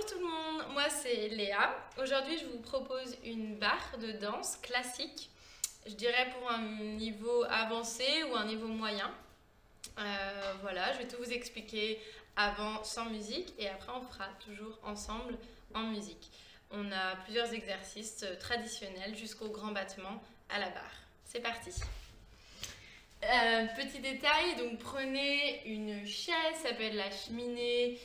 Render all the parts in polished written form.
Bonjour tout le monde, moi c'est Léa. Aujourd'hui je vous propose une barre de danse classique, je dirais pour un niveau avancé ou un niveau moyen. Voilà, je vais tout vous expliquer avant sans musique et après on fera toujours ensemble en musique. On a plusieurs exercices traditionnels jusqu'au grand battement à la barre. C'est parti. Petit détail, donc prenez une chaise, ça peut être la cheminée,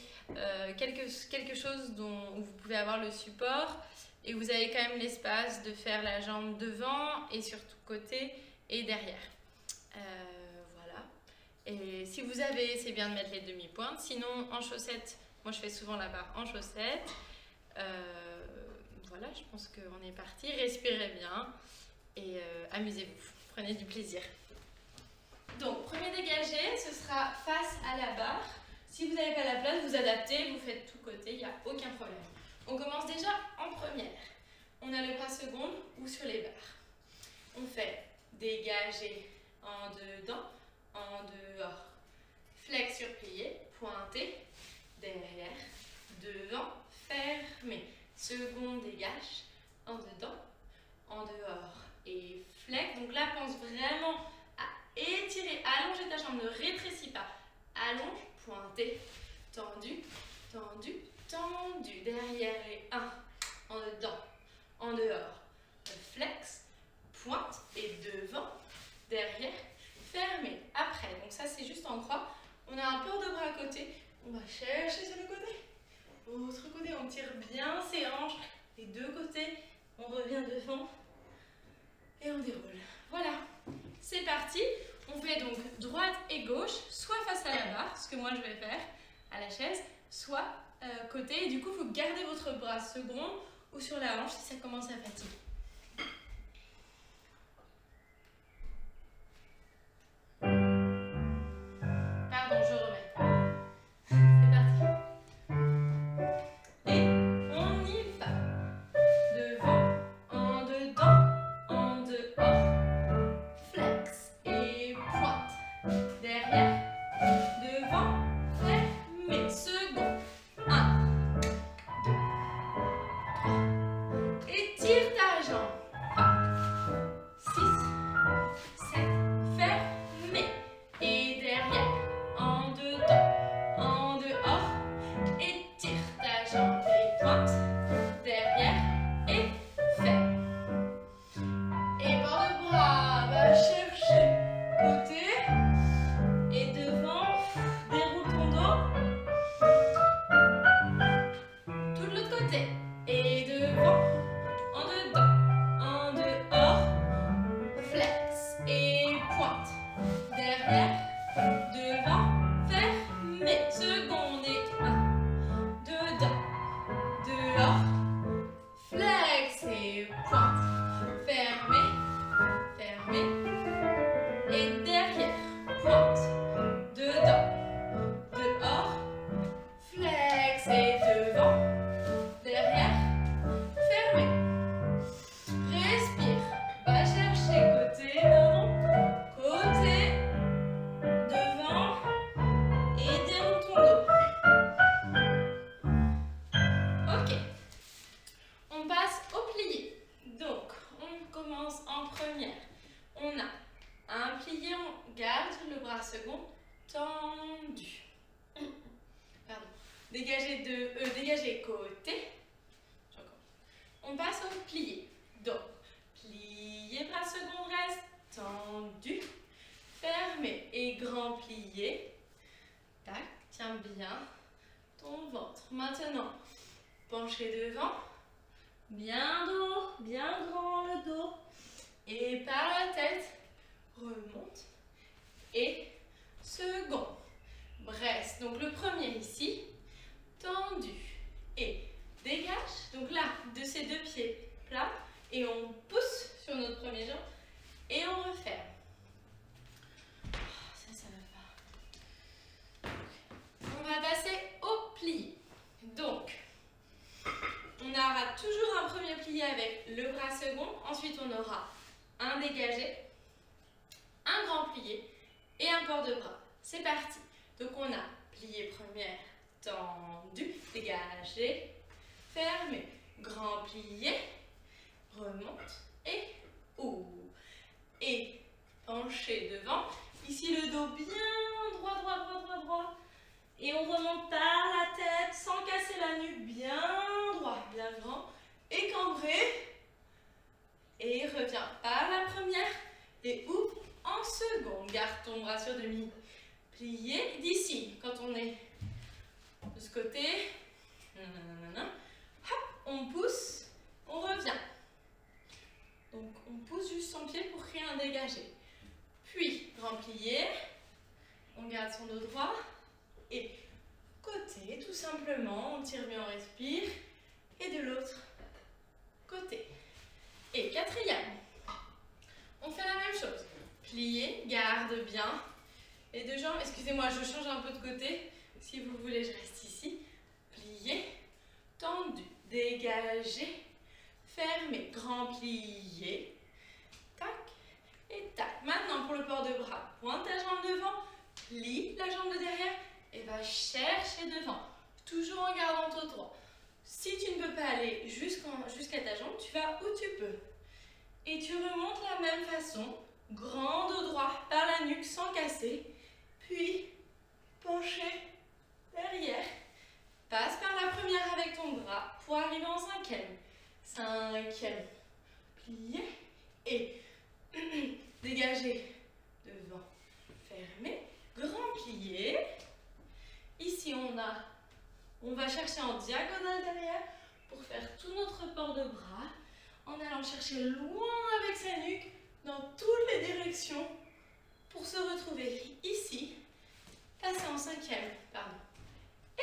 quelque chose dont vous pouvez avoir le support et vous avez quand même l'espace de faire la jambe devant et sur tout côté et derrière. Voilà. Et si vous avez, c'est bien de mettre les demi-pointes. Sinon, en chaussettes, moi je fais souvent la barre en chaussettes. Voilà, je pense qu'on est parti. Respirez bien et amusez-vous. Prenez du plaisir. Donc, premier dégagé, ce sera face à la barre. Si vous n'avez pas la place, vous adaptez, vous faites tout côté, il n'y a aucun problème. On commence déjà en première. On a le bras seconde ou sur les barres. On fait dégagé en dedans, en dehors. Flex sur plié, pointé, derrière, devant, fermé. Seconde dégage, en dedans, en dehors. Et flex, donc là pense vraiment à étirer, allonger ta jambe, ne rétrécis pas. Allonge, pointé, tendu, tendu, tendu. Derrière et un, en dedans, en dehors. Flex, pointe et devant, derrière, fermé. Après, donc ça c'est juste en croix. On a un port de bras à côté. On va chercher sur le côté. Autre côté, on tire bien ses hanches. Les deux côtés, on revient devant et on déroule. Voilà, c'est parti. On fait donc droite et gauche, soit face à la barre, ce que moi je vais faire à la chaise, soit côté. Et du coup, vous gardez votre bras second ou sur la hanche si ça commence à fatiguer. Pardon, je remets. C'est parti. Et on y va. Devant, en dedans, en dehors. Flex et pointe. Derrière, devant, fermé. Second. 1, 2, 3. Étire ta jambe. 6, 7, fermé. Et derrière, en dedans, en dehors. Étire ta jambe et pointe. Derrière et ferme. Et bord de bras, va chercher côté. Et devant, déroule ton dos. Tout de l'autre côté. Et devant, en dedans, en dehors. Flex et pointe. Derrière, devant, fermé. Seconde et 1. Dedans, dehors. Flex et pointe. Fermé, fermé. Et derrière, pointe. Dedans, dehors. Flex et devant. Derrière, fermé. Respire. Va chercher côté, pardon. Côté. Devant. Et déroule ton dos. Ok. On passe au plié. Donc, on commence en première. On a un plié, on garde le bras second tendu. Pardon. Dégagez côté. On passe au plié. Donc, plié, bras second reste tendu. Fermé et grand plié. Tac, tiens bien ton ventre. Maintenant, penchez devant. Bien dos, bien grand le dos. Et par la tête, remonte. Et second. Bresse. Donc le premier ici, tendu. Et dégage. Donc là, de ces deux pieds plats. Et on pousse sur notre premier jambe. Et on referme. Ça va pas. On va passer au plié. Donc, on aura toujours un premier plié avec le bras second. Ensuite, on aura un dégagé, un grand plié et un port de bras. C'est parti. Donc, on a plié première, tendu, dégagé, fermez, grand plié, remonte et ouvre. Et penchez devant. Ici le dos bien droit, droit, droit, droit, droit. Et on remonte par la tête sans casser la nuque, bien droit, bien grand. Et cambré. Et reviens par la première et ouvre en seconde. Garde ton bras sur demi plié. D'ici, quand on est de ce côté, hop, on pousse, on revient. Donc on pousse juste son pied pour créer un dégagé. Puis, grand plié, on garde son dos droit. Et côté, tout simplement, on tire bien, on respire. Et de l'autre côté. Et quatrième, on fait la même chose. Plié, garde bien. Les deux jambes, excusez-moi, je change un peu de côté. Si vous voulez, je reste ici. Plié, tendu, dégagé, fermé, grand plié. Tac et tac. Maintenant, pour le port de bras, pointe ta jambe devant, plie la jambe de derrière et va chercher devant. Toujours en gardant ton droit. Si tu ne peux pas aller jusqu'à ta jambe, tu vas où tu peux. Et tu remontes de la même façon, grand dos droit par la nuque sans casser, puis penché derrière. Passe par la première avec ton bras pour arriver en cinquième. Cinquième, plié et dégagé devant, fermé, grand plié. Ici on va chercher en diagonale derrière pour faire tout notre port de bras en allant chercher loin avec sa nuque dans toutes les directions pour se retrouver ici, passer en cinquième, pardon,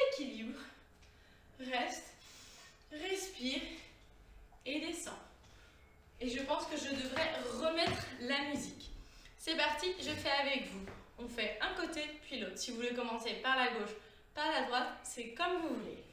équilibre, reste, respire et descend. Et je pense que je devrais remettre la musique. C'est parti, je fais avec vous. On fait un côté puis l'autre. Si vous voulez commencer par la gauche, par la droite, c'est comme vous voulez.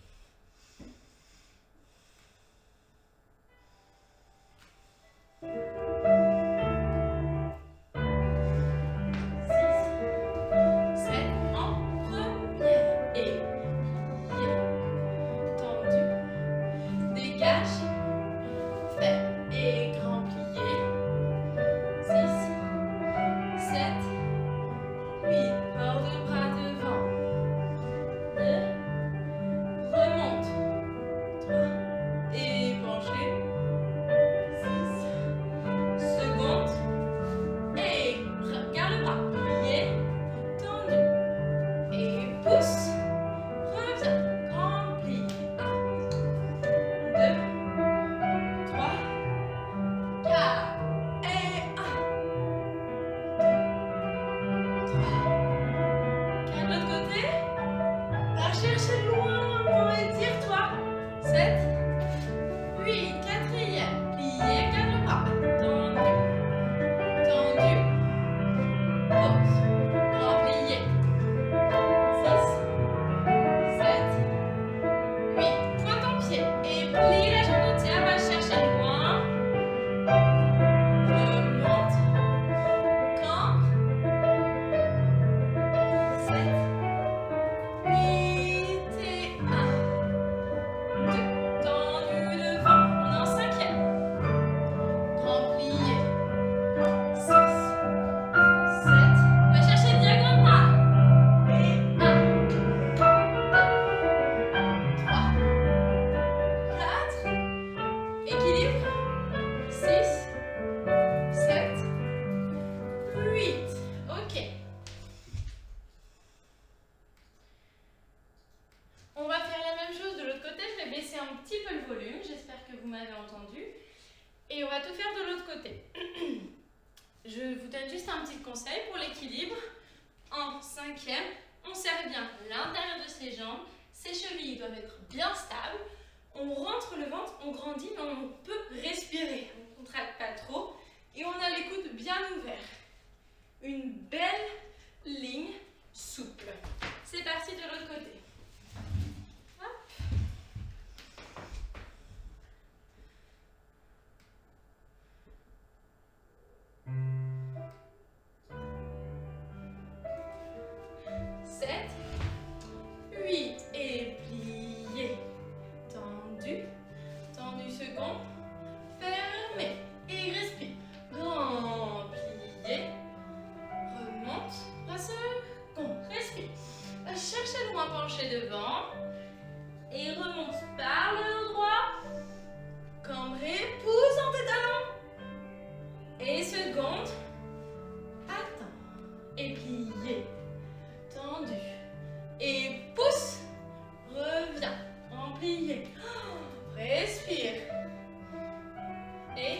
5e, on serre bien l'intérieur de ses jambes, ses chevilles doivent être bien stables, on rentre le ventre, on grandit, mais on peut respirer, on ne contracte pas trop et on a les coudes bien ouverts. Une belle ligne souple. C'est parti de l'autre côté. Hop. Sept, 8 et plié, tendu. plié. Respire. Et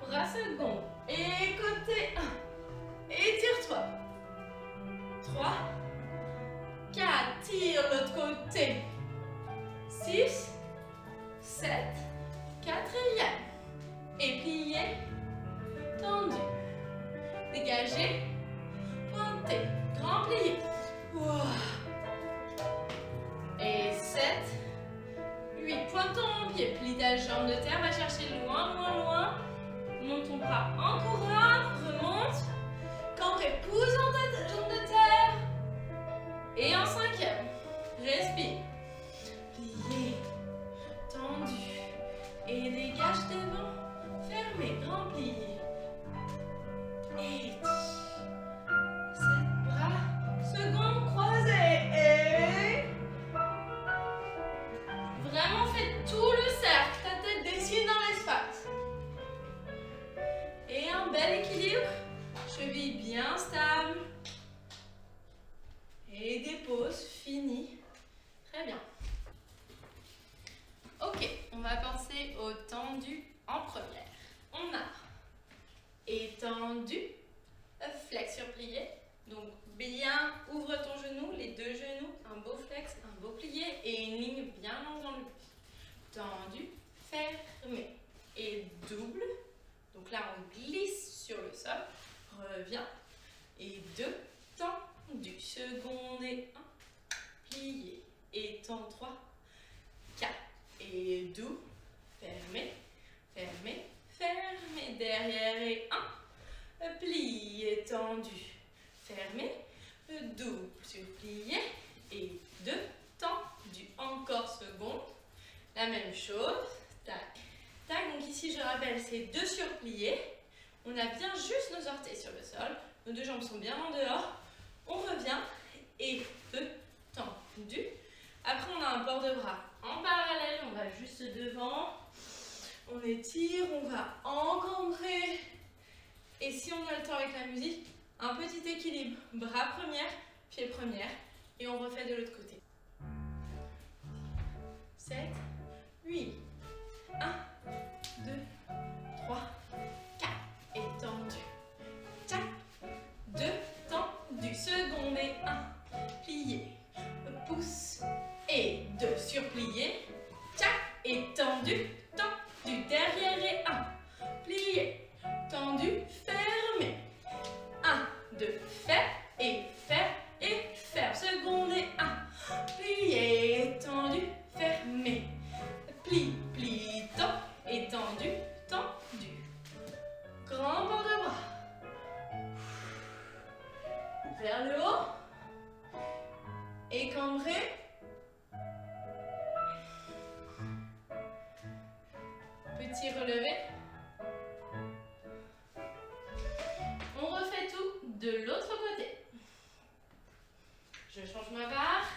bras second. Et côté 1. Étire-toi. 3. 4. Tire l'autre côté. 6. 7. Quatrième. Et plié. Tendu. Dégagé. Pointé. Grand plié. Et 7. 8. Pointe ton pied. Plie ta jambe de terre. Va chercher loin, loin, loin. Monte ton bras encore un. Remonte. Cambré. Pousse dans ta jambe de terre. Et en 5e. Respire. Plié. Tendu. Et dégage devant. Fermé. Grand plié. Et 7 bras. Second croisé. Et vraiment fais tout le cercle. Ta tête dessine dans l'espace. Et un bel équilibre. Cheville bien stable. Et des pauses finies. Très bien. Ok, on va penser au tendu en première. On a étendu, flex sur plié. Donc bien ouvre ton genou, les deux genoux, un beau flex, un beau plié et une ligne bien longue dans le buste. Tendu, fermé et double. Donc là on glisse sur le sol, revient et 2, tendu, seconde et 1, plié, étend 3, 4 et doux, fermé, fermé, fermé, derrière et 1, plié, tendu, fermé, double sur plié et 2, tendu, encore seconde, la même chose, tac, tac, donc ici je rappelle c'est 2 sur plié, on a bien juste nos orteils sur le sol, nos deux jambes sont bien en dehors, on revient et 2, tendu, après on a un port de bras en parallèle, on va juste devant, on étire, on va encambrer et si on a le temps avec la musique, un petit équilibre, bras première, pied première et on refait de l'autre côté. 7, 8, 1, 2, 3, 4, étendu, 4, 2, tendu, seconde et 1, plié, pouce et 2 sur plié, 4, étendu, tendu, derrière et 1, plié, tendu, fermé, 1, 2, ferme et ferme et ferme, seconde et 1, plié, tendu, fermé, plie, plie, tend, étendu, tendu, grand port de bras, vers le haut, et cambré, petit relevé, on refait tout de l'autre côté, je change ma barre,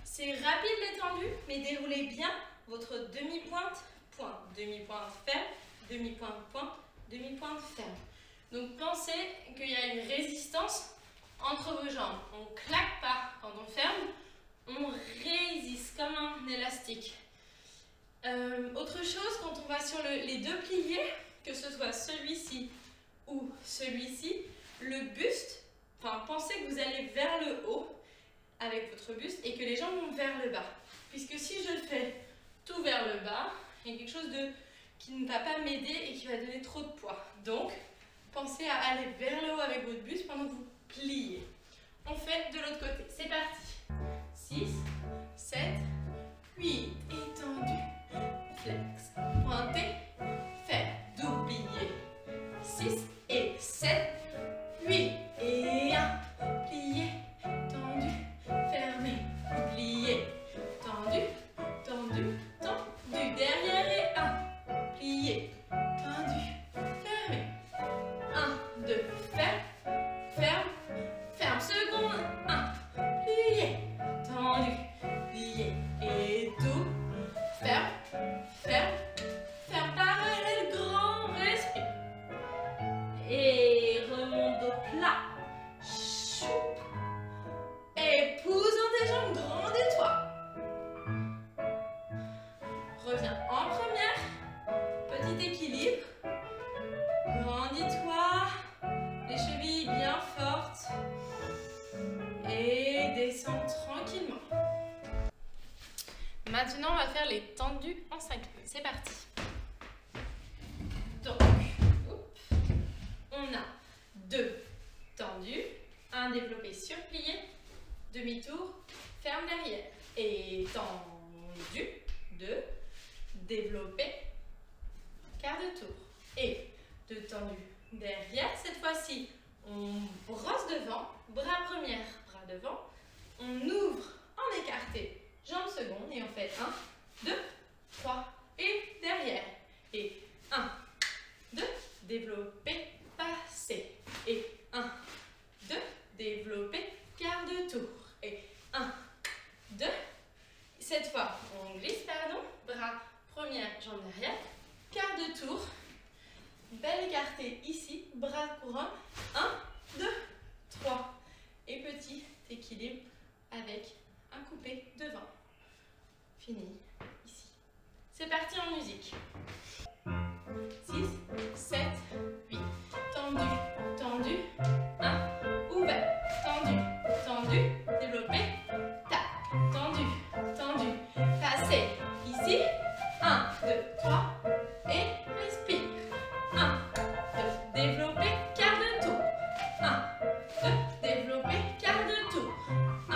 c'est rapide l'étendu, mais déroulez bien votre demi-pointe, pointe, demi-pointe ferme, demi-pointe, pointe, demi-pointe ferme. Donc pensez qu'il y a une résistance entre vos jambes. On ne claque pas quand on ferme, on résiste comme un élastique. Autre chose, quand on va sur les deux pliés, que ce soit celui-ci ou celui-ci, le buste, enfin pensez que vous allez vers le haut avec votre buste et que les jambes vont vers le bas. Puisque si je fais tout vers le bas, il y a quelque chose qui ne va pas m'aider et qui va donner trop de poids. Donc, pensez à aller vers le haut avec votre buste pendant que vous pliez. On fait de l'autre côté. C'est parti. 6, 7, 8, étendu, flex, pointé, faire, double plié. 6 et 7, 8 et 1, plié, tendu, fermé, plié, tendu, tendu, tendu, derrière et 1, plié, tendu, fermé, 1, 2, ferme, ferme, ferme, seconde, 1, plié, tendu, plié, et double, Maintenant, on va faire les tendus en 5 nœuds. C'est parti. Donc, on a 2 tendus, un développé surplié, demi-tour, ferme derrière. Et tendu, 2, développé, quart de tour. Et 2 tendus derrière. Cette fois-ci, on brosse devant, bras première, bras devant. On ouvre en écarté, jambes secondes et on fait 1, 2, 3 et derrière. Et 1, 2, développé, passé. Et 1, 2, développé, quart de tour. Et 1, 2. Cette fois, on glisse, pardon, bras première, jambe derrière, quart de tour. Belle écartée ici, bras couronne. 1, 2, 3. Et petit équilibre avec un coupé devant. Fini ici. C'est parti en musique. 6, 7, 8. Tendu, tendu. 1, ouvert. Tendu, tendu. Développé. Tac. Tendu, tendu. Passé. Ici. 1, 2, 3. Et respire. 1, 2. Développé. Quart de tour. 1, 2. Développé. Quart de tour. 1,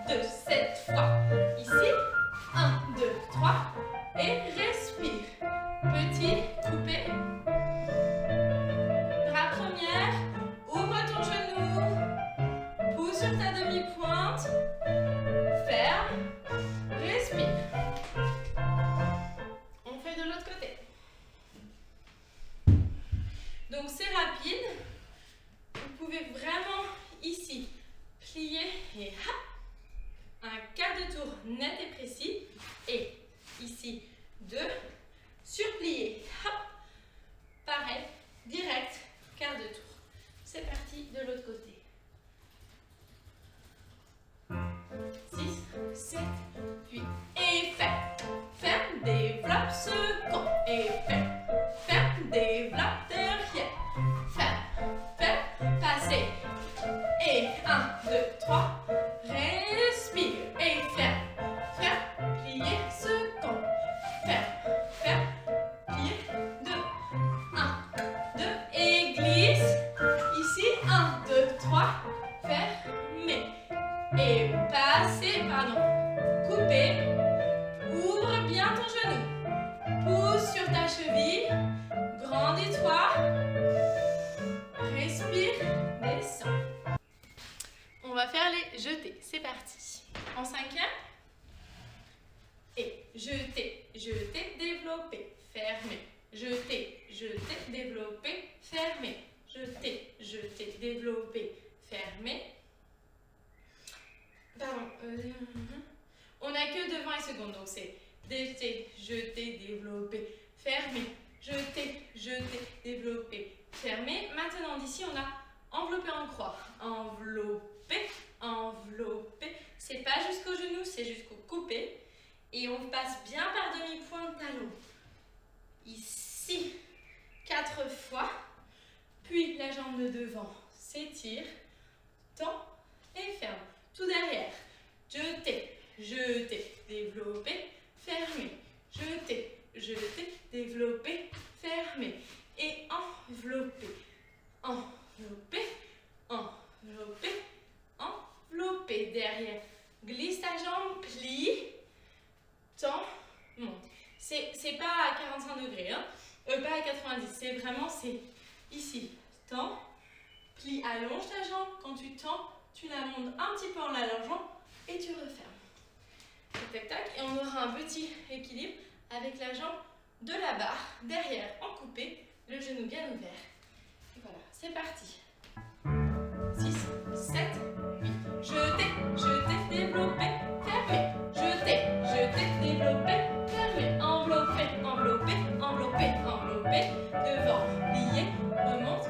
2. 7 fois. Ici. 1, 2, 3. Et respire. Petit coupé. Bras première. Ouvre ton genou. Pousse sur ta demi-pointe. Ferme. Respire. On fait de l'autre côté. Donc c'est rapide. Vous pouvez vraiment ici plier et hop, un quart de tour net et précis. Et ici 2, surplié, hop, pareil, direct, quart de tour. C'est parti de l'autre côté. 6, 7, 8. Et ferme, ferme, développe, second. Et ferme, ferme, développe, derrière. Ferme, ferme, passez. Et 1, 2, 3. Respire. Et ferme, ferme, plier, second. Ferme, ferme, plier, 2. 1, 2. Et glisse. Ici, 1, 2, 3. Fermez. Et passez, pardon, coupez, ouvre bien ton genou, pousse sur ta cheville, grandis-toi, respire, descends. On va faire les jetés, c'est parti. En 5e, et jeter, jeter, développer, fermer, jeter, jeter, développer, fermer, jeter, jeter, développer, fermer. Pardon, on n'a que devant et seconde, donc c'est jeter, jeter, développer, fermer, jeter, jeter, développer, fermer. Maintenant d'ici on a enveloppé en croix, envelopper, envelopper. C'est pas jusqu'au genou, c'est jusqu'au coupé. Et on passe bien par demi-point de talon. Ici, 4 fois. Puis la jambe de devant s'étire, tend et ferme. Tout derrière. Jeter, jeter, développer, fermer. Jeter, jeter, développer, fermer. Et envelopper, envelopper, envelopper, envelopper. Derrière. Glisse ta jambe, plie, tend, monte. C'est pas à 45 degrés, hein. Pas à 90. C'est vraiment, c'est ici. Tend, plie, allonge ta jambe. Quand tu tends, tu la montes un petit peu en l'allongeant et tu refermes. Tac, tac, tac. Et on aura un petit équilibre avec la jambe de la barre derrière en coupé, le genou bien ouvert. Et voilà, c'est parti. 6, 7, 8. Jeter, jeter, développer, fermer. Jeter, jeter, développer, fermer. Envelopper, envelopper, envelopper, envelopper. Devant, plier, remonte.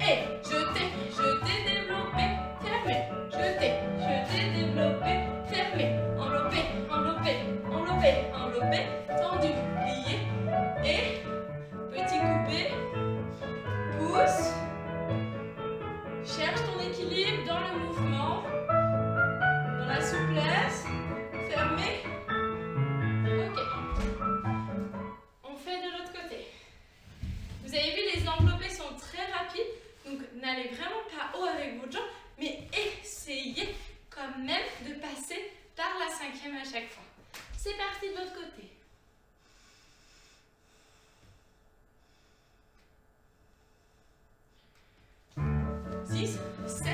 Et jeter, jeter, développer, fermer. Jeter, jeter, développer, fermer. Envelopper, envelopper, envelopper, envelopper. Tendu, plié. Et petit coupé. Pousse. Cherche ton équilibre dans le mouvement, dans la souplesse. Fermez. parti de l'autre côté. 6, 7,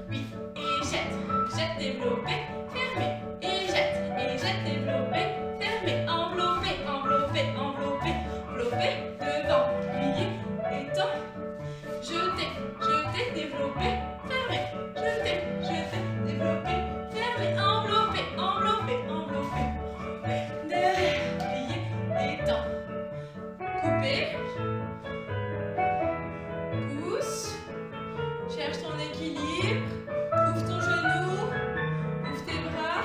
8. Et jette, développé, fermé. Et jette, développé, fermé. Enveloppé, enveloppé, enveloppé, enveloppé, devant, plié, étend. Jeter, développé, fermé. Jeter, développé, fermé. Enveloppé, enveloppé, enveloppé, enveloppé. Derrière, plié, étend. Couper. Pousse. Cherche ton équilibre. Ouvre ton genou. Ouvre tes bras.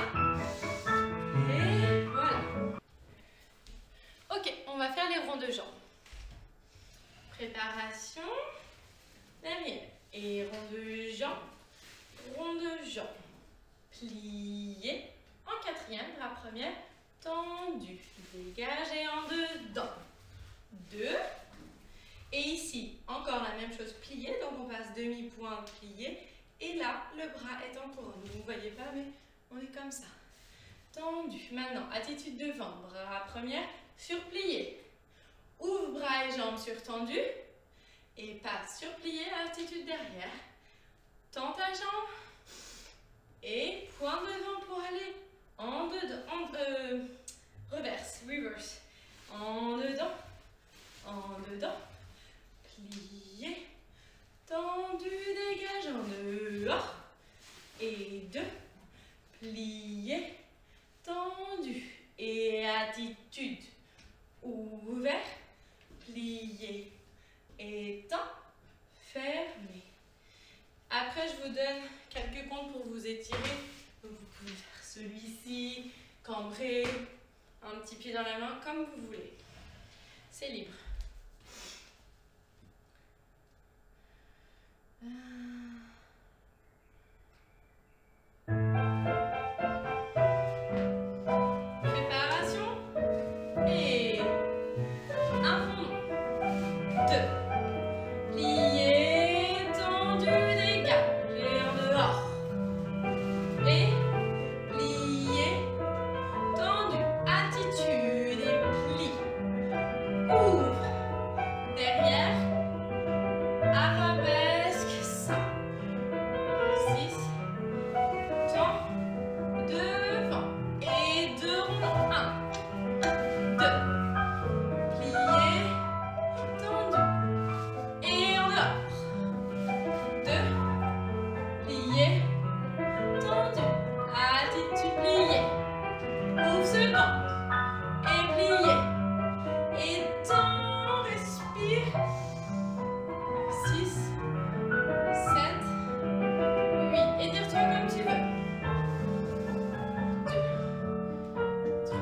Et voilà. Ok, on va faire les ronds de jambes. Préparation. La mienne. Et rond de jambes. Rond de jambes. Plié. En quatrième, bras première. Tendu. Dégagé en dedans. 2. Et ici, encore la même chose, plié. Donc on passe demi-pointe, plié. Et là, le bras est en couronne. Vous ne voyez pas, mais on est comme ça. Tendu. Maintenant, attitude devant. Bras première, surplié. Ouvre bras et jambes surtendus. Et passe surplié, attitude derrière. Tends ta jambe. Et pointe devant pour aller en dedans. Reverse. En dedans. En dedans. Plié. Tendu, dégage en dehors. Et 2. Plié. Tendu. Et attitude. Ouvert. Plié. Étend. Fermé. Après, je vous donne quelques comptes pour vous étirer. Donc, vous pouvez faire celui-ci, cambrer, un petit pied dans la main, comme vous voulez. C'est libre. Préparation. Et un rond. 2. Plié, tendu, dégagé en dehors. Et plié, tendu, attitude et pli. Ouvre. Derrière. Arabesque 5. 6. Tends. Devant. Et 2 ronds. 1. 2. Plié. Tendu. Et en dehors. 2. Plié. Tendu. Attitude pliée. Ouvre seconde. Et plié. Et tends. Respire. 6. 7. 8. Étire-toi comme tu veux. 2. 3.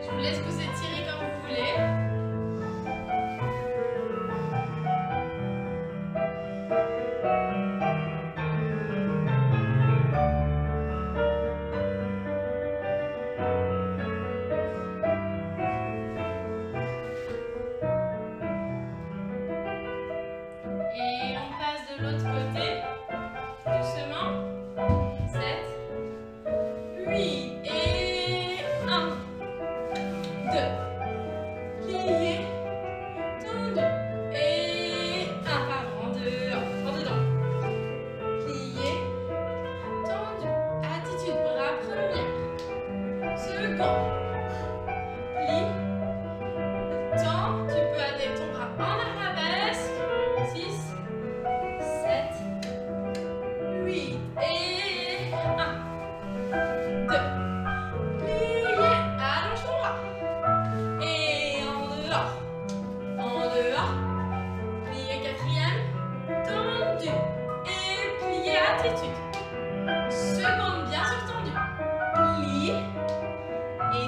Je vous laisse vous étirer comme vous voulez. Et on passe de l'autre côté. Doucement. 7. 8. Et 1. 2. Plié. Tendu. Et 1. Pardon. En dehors. En dedans. Plié. Tendu. Attitude. Bras première. Second. Pli. Tends. Tu peux aller ton bras en arabesque. 6. 7. 8. Et 1. 2. Plié. Allonge ton bras. Et en dehors. En dehors. Plié quatrième. Tendu. Et plié attitude. Seconde bien surtendue. Pli. Et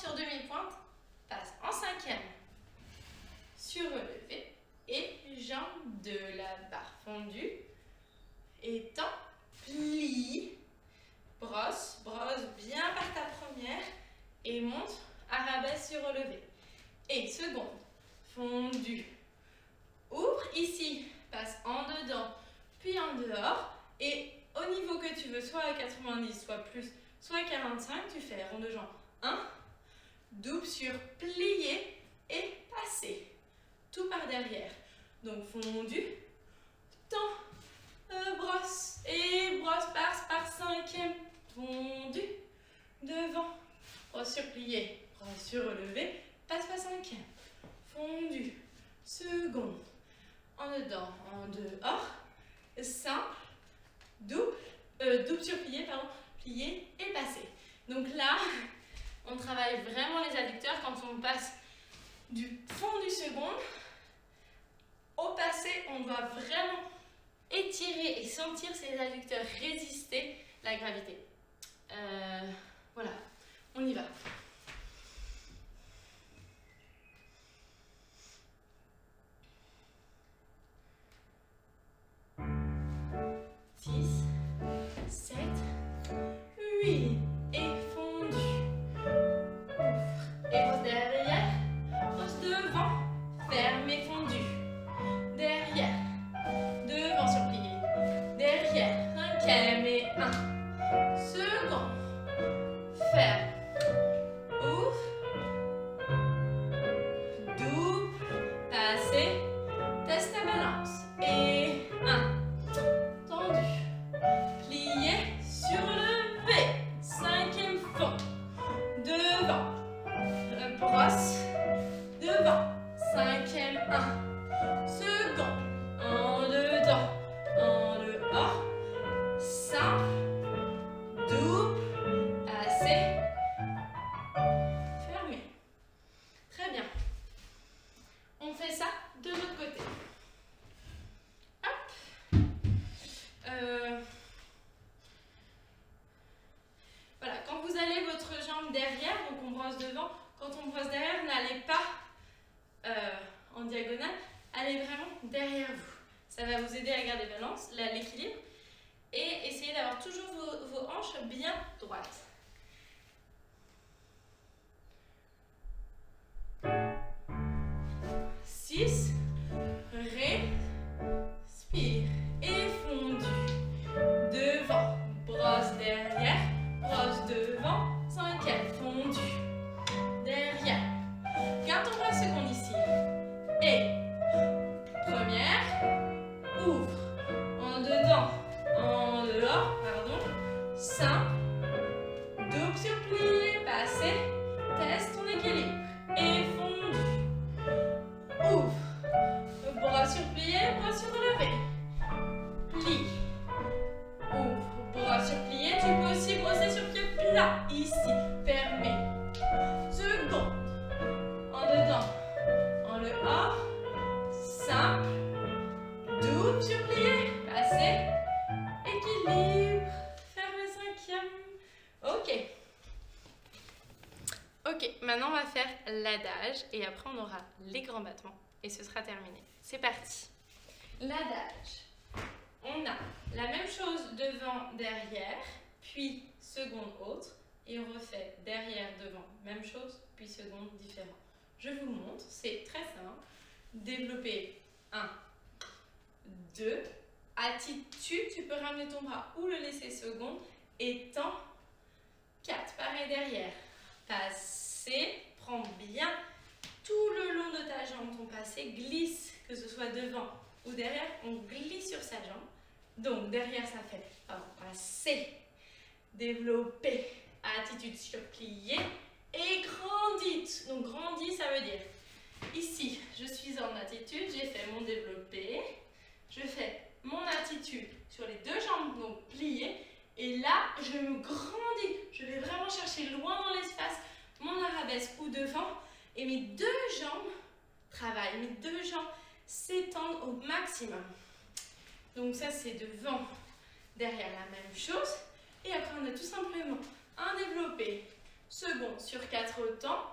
sur demi-pointe, passe en cinquième, sur relevé, et jambe de la barre fondue, étend, plie, brosse bien par ta première, et monte, arabesque sur relevé. Et seconde, fondue, ouvre, ici, passe en dedans, puis en dehors, et au niveau que tu veux, soit à 90, soit plus, soit 45, tu fais rond de jambe 1, double sur plié et passé, tout par derrière. Donc fondu, tend, brosse, et brosse par cinquième, fondu, devant, brosse sur plié, brosse sur relevé, passe par cinquième, fondu, seconde, en dedans, en dehors, simple, double sur plié, pardon, plié et passé. Donc là, on travaille vraiment les adducteurs quand on passe du fond du second au passé. On doit vraiment étirer et sentir ces adducteurs résister la gravité. Voilà, on y va. Et fondu, ouvre et brosse derrière, brosse devant, ferme et fondu, derrière, devant sur plié, derrière, cinquième et 1, second, ferme, ouvre, double, passé, teste ta balance, et 1, tendu, plié, sur le cinquième fond, devant, brosse, devant, cinquième 1, second, en dedans, en dehors, simple, double, passé, fermé. Très bien. On fait ça de l'autre côté. Hop. Voilà, quand vous allez votre jambe derrière, donc on brosse devant, quand on brosse derrière, n'allez pas en diagonale, allez vraiment derrière vous. Ça va vous aider à garder l'équilibre et essayez d'avoir toujours vos hanches bien droites. Six, respire et fondu, devant, brosse derrière, brosse devant, cinquième, fondu, derrière. Garde ton bras seconde ici. Et première, ouvre, en dedans, en dehors, pardon, simple, double sur plié, passé, teste ton équilibre. Et fondu, ouvre, bras sur plié, bras sur relevé, plie, ouvre, bras sur plié, tu peux aussi brosser sur pied plat, ici, fermé, seconde, en dedans, en dehors, simple, double sur plié, passé, équilibre, fermé cinquième, ok. Ok, maintenant on va faire l'adage et après on aura les grands battements et ce sera terminé. C'est parti. L'adage. On a la même chose devant, derrière, puis seconde autre et on refait derrière, devant, même chose, puis seconde différent. Je vous le montre, c'est très simple. Développer 1, 2, attitude, tu peux ramener ton bras ou le laisser seconde, étend, 4, pareil derrière. Passé, prends bien tout le long de ta jambe, ton passé, glisse, que ce soit devant ou derrière, on glisse sur sa jambe. Donc derrière ça fait, passé, développer, attitude sur plié et grandit. Donc grandit, ça veut dire, ici, je suis en attitude, j'ai fait mon développé, je fais mon attitude sur les deux jambes, donc plié. Et là, je me grandis, je vais vraiment chercher loin dans l'espace mon arabesque ou devant et mes deux jambes travaillent, mes deux jambes s'étendent au maximum. Donc ça c'est devant, derrière la même chose. Et après on a tout simplement un développé Second sur 4 autant.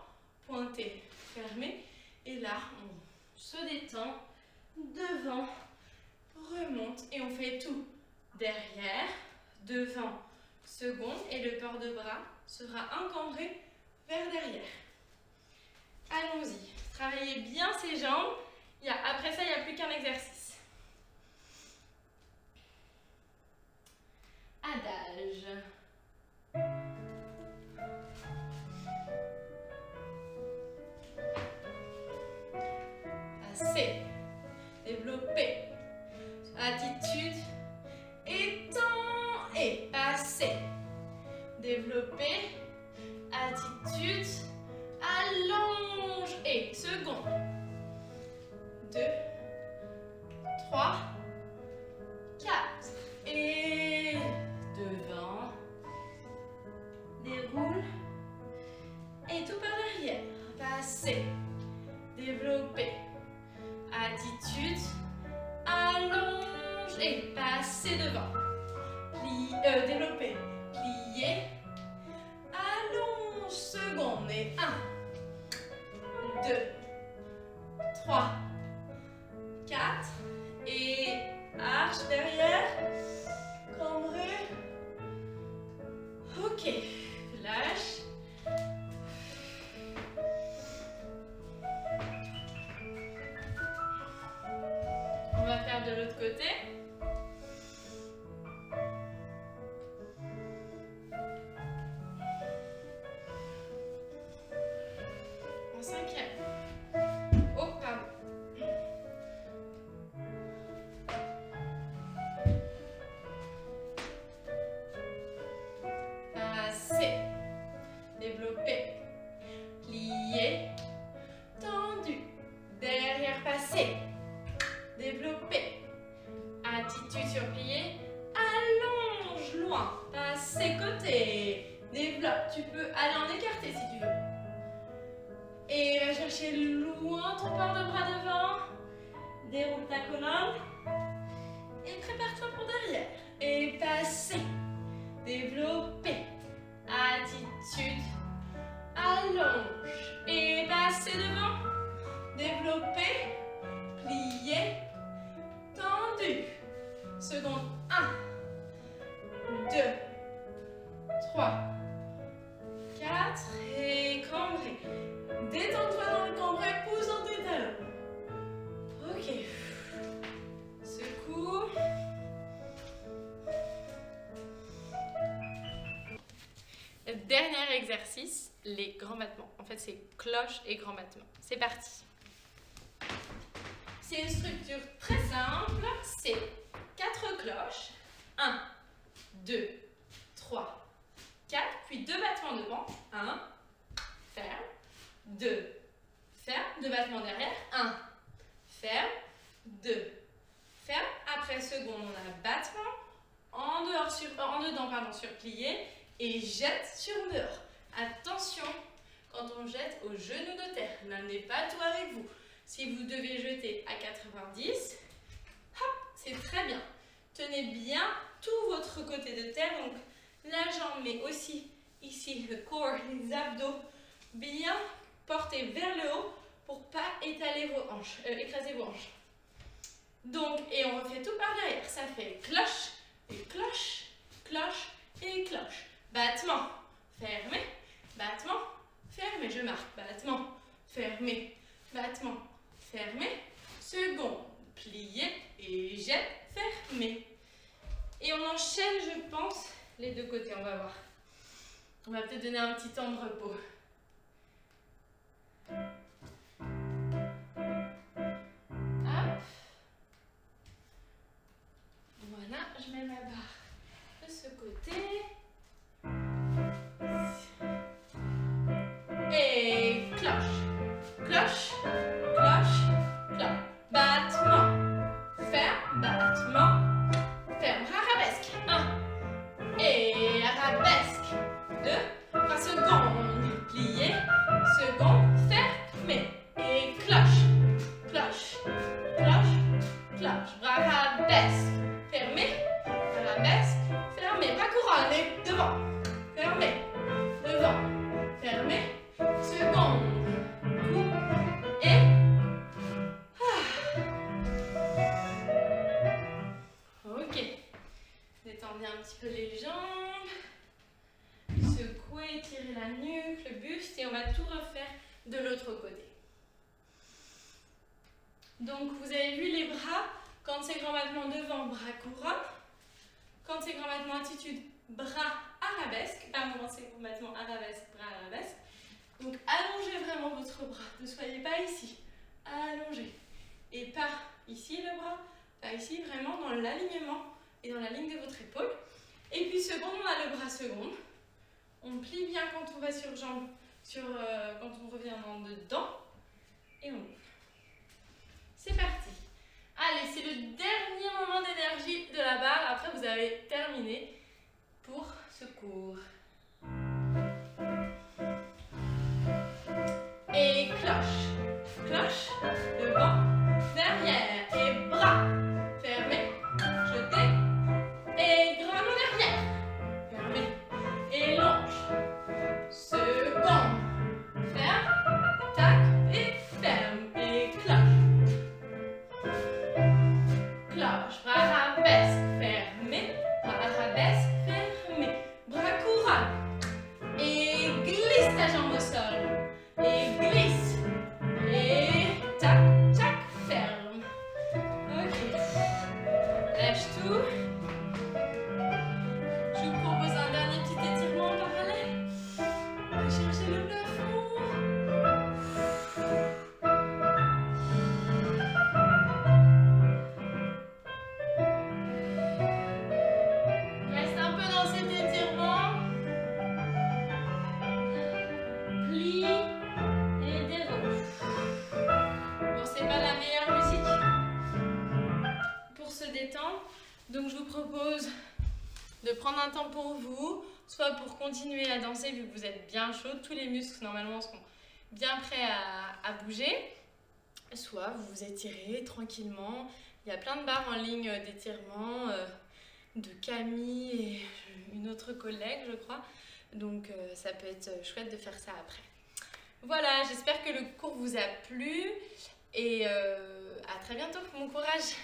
Pointé, fermé. Et là, on se détend. Devant, remonte. Et on fait tout. Derrière, devant, seconde. Et le port de bras sera encambré vers derrière. Allons-y. Travaillez bien ces jambes. Après ça, il n'y a plus qu'un exercice. Adage. Assez. Développer. Attitude. Étend et passer. Développer. Attitude. Allonge et second. 2, 3, 4 et devant. Déroule et tout par derrière. Passer. Développer. Attitude. Allonge et passer devant. Développer. Plier. Allonge. Seconde et 1, 2, 3, 4 et arche derrière. Cambré. Ok. Lâche. On va faire de l'autre côté. En cinquième. Oh, pardon. Passer. Développer. Plier. Tendu. Derrière, passer. Développer. Attitude sur plié. Allonge loin. Passer côté. Développe. Tu peux aller en écarté si tu veux. Et va chercher loin ton port de bras devant. Déroule ta colonne. Et prépare-toi pour derrière. Et passer. Développer. Attitude. Allonge. Et passer devant. Développer. Plier. Tendu. Seconde. 1, 2, 3, 4. Et cambré. Détends-toi dans le cambré. Pousse dans tes talons. Ok. Secoue. Dernier exercice, les grands battements. En fait, c'est cloche et grands battements. C'est parti. C'est une structure très simple. C'est 4 cloches. 1, 2, 3, 4. Puis 2 battements devant. 1, ferme. 2, ferme. 2 battements derrière. 1, ferme. 2, ferme. Après seconde, on a battement. En dedans, sur plié. Et jette sur dehors. Attention, quand on jette au genou de terre, n'amenez pas tout avec vous. Si vous devez jeter à 90, hop, c'est très bien. Tenez bien tout votre côté de terre, donc la jambe, mais aussi ici le corps, les abdos, bien portés vers le haut pour pas étaler vos hanches, écraser vos hanches. Donc, et on refait tout par derrière. Ça fait cloche et cloche, cloche et cloche. Battement, fermé, battement, fermé. Je marque battement, fermé, battement, fermé. Seconde, plié et jette, fermé. Et on enchaîne, je pense, les deux côtés. On va voir. On va peut-être donner un petit temps de repos. Hop. Voilà, je mets ma barre de ce côté. Et cloche, cloche, cloche, cloche. Battement, ferme, battement, ferme. Arabesque. 1. Et arabesque. 2. Enfin, seconde, plié. Seconde, fermé. Et cloche, cloche, cloche, cloche. Arabesque. Fermé. Arabesque. Fermé. Pas couronne. Et devant. Fermé. Devant. de l'autre côté. Donc vous avez vu les bras, quand c'est grand battement devant, bras couronne. Quand c'est grand battement attitude, bras arabesque. Pardon, quand c'est grand battement arabesque, bras arabesque. Donc allongez vraiment votre bras, ne soyez pas ici. Allongez. Et pas ici le bras, pas ici, vraiment dans l'alignement et dans la ligne de votre épaule. Et puis seconde, on a le bras seconde. On plie bien quand on va sur jambe, quand on revient en dedans. Et on ouvre. C'est parti. Allez, c'est le dernier moment d'énergie de la barre. Après, vous avez terminé pour ce cours. Et cloche. Cloche, devant, derrière. Et bras fermés, jetés. Et grand en arrière. Fermé. Et longe. Seconde. Ferme. Tac. Et ferme. Et cloche. Cloche. Bras arabesque. Fermé. Bras arabesque. Fermé. Bras couronne. Et glisse ta jambe au sol. Et glisse. Et tac, tac, ferme. Ok. Lâche tout. Je vous propose un dernier petit étirement en parallèle. On va chercher le plafond. Reste un peu dans cet étirement. Plie et déroule. Bon, c'est pas la meilleure musique pour se détendre. Donc je vous propose de prendre un temps pour vous, soit pour continuer à danser vu que vous êtes bien chaud, tous les muscles normalement sont bien prêts à bouger, soit vous vous étirez tranquillement. Il y a plein de barres en ligne d'étirement de Camille et une autre collègue je crois, donc ça peut être chouette de faire ça après. Voilà, j'espère que le cours vous a plu et à très bientôt, bon courage!